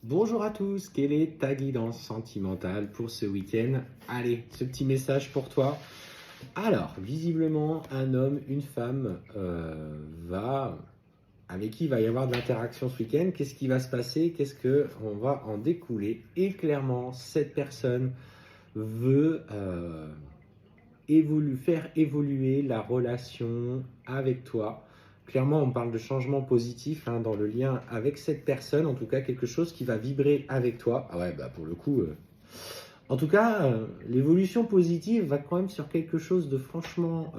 Bonjour à tous, quelle est ta guidance sentimentale pour ce week-end? Allez, ce petit message pour toi. Alors, visiblement, un homme, une femme avec qui il va y avoir de l'interaction ce week-end. Qu'est-ce qui va se passer? Qu'est-ce qu'on va en découler? Et clairement, cette personne veut faire évoluer la relation avec toi. Clairement, on parle de changement positif dans le lien avec cette personne, en tout cas quelque chose qui va vibrer avec toi. Ah ouais, bah pour le coup, en tout cas, l'évolution positive va quand même sur quelque chose de franchement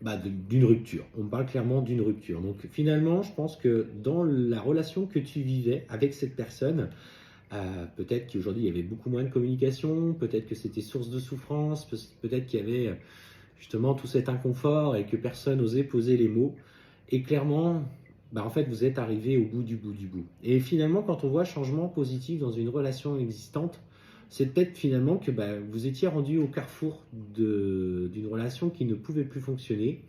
d'une rupture. On parle clairement d'une rupture. Donc finalement, je pense que dans la relation que tu vivais avec cette personne, peut-être qu'aujourd'hui il y avait beaucoup moins de communication, peut-être que c'était source de souffrance, peut-être qu'il y avait justement tout cet inconfort et que personne n'osait poser les mots. Et clairement, en fait, vous êtes arrivé au bout du bout du bout. Et finalement, quand on voit changement positif dans une relation existante, c'est peut-être finalement que vous étiez rendu au carrefour d'une relation qui ne pouvait plus fonctionner.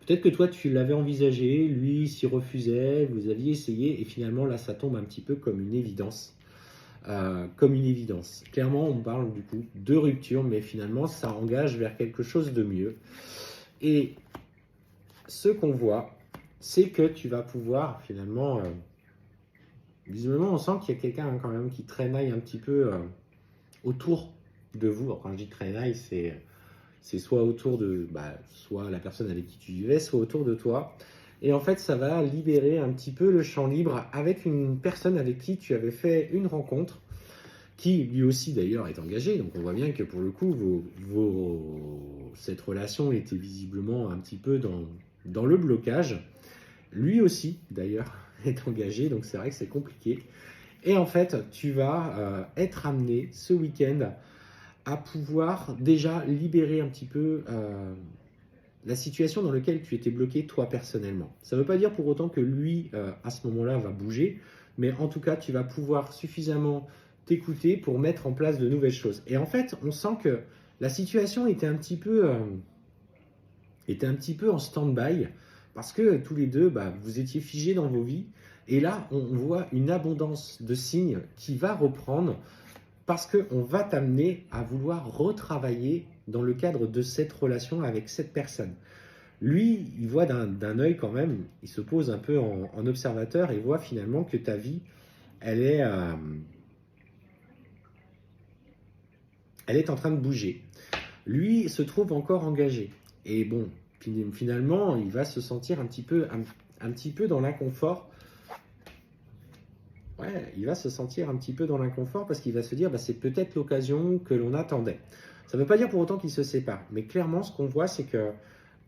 Peut-être que toi, tu l'avais envisagé, lui s'y refusait, vous aviez essayé, et finalement, là, ça tombe un petit peu comme une évidence. Clairement, on parle du coup de rupture, mais finalement, ça engage vers quelque chose de mieux. Et ce qu'on voit, c'est que tu vas pouvoir finalement, visiblement, on sent qu'il y a quelqu'un quand même qui traînaille un petit peu autour de vous. Alors, quand je dis traînaille, c'est soit autour de, soit la personne avec qui tu vivais, soit autour de toi. Et en fait, ça va libérer un petit peu le champ libre avec une personne avec qui tu avais fait une rencontre, qui lui aussi d'ailleurs est engagé. Donc on voit bien que pour le coup, cette relation était visiblement un petit peu dans le blocage. Lui aussi d'ailleurs est engagé, donc c'est vrai que c'est compliqué. Et en fait, tu vas être amené ce week-end à pouvoir déjà libérer un petit peu la situation dans laquelle tu étais bloqué toi personnellement. Ça ne veut pas dire pour autant que lui, à ce moment-là, va bouger, mais en tout cas, tu vas pouvoir suffisamment t'écouter pour mettre en place de nouvelles choses. Et en fait, on sent que la situation était un petit peu en stand-by, parce que tous les deux, vous étiez figés dans vos vies. Et là, on voit une abondance de signes qui va reprendre, parce qu'on va t'amener à vouloir retravailler dans le cadre de cette relation avec cette personne. Lui, il voit d'un œil quand même, il se pose un peu en observateur et voit finalement que ta vie, elle est en train de bouger. Lui se trouve encore engagé. Et bon, finalement, il va se sentir un petit peu dans l'inconfort. Ouais, il va se sentir un petit peu dans l'inconfort parce qu'il va se dire c'est peut-être l'occasion que l'on attendait. Ça ne veut pas dire pour autant qu'il se sépare, mais clairement, ce qu'on voit, c'est que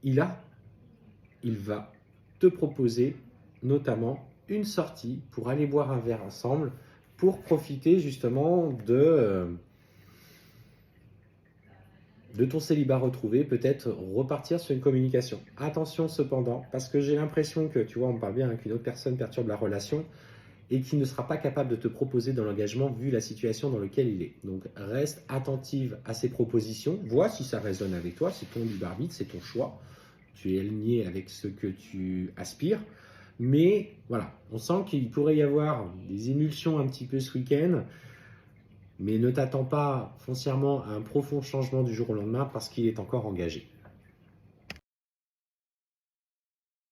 il va te proposer notamment une sortie pour aller boire un verre ensemble, pour profiter justement de ton célibat retrouvé, peut-être repartir sur une communication. Attention cependant, parce que j'ai l'impression que, tu vois, on parle bien qu'une autre personne perturbe la relation et qui ne sera pas capable de te proposer dans l'engagement vu la situation dans laquelle il est. Donc reste attentive à ses propositions, vois si ça résonne avec toi, c'est ton libre arbitre, c'est ton choix, tu es aligné avec ce que tu aspires, mais voilà, on sent qu'il pourrait y avoir des émulsions un petit peu ce week-end, mais ne t'attends pas foncièrement à un profond changement du jour au lendemain parce qu'il est encore engagé.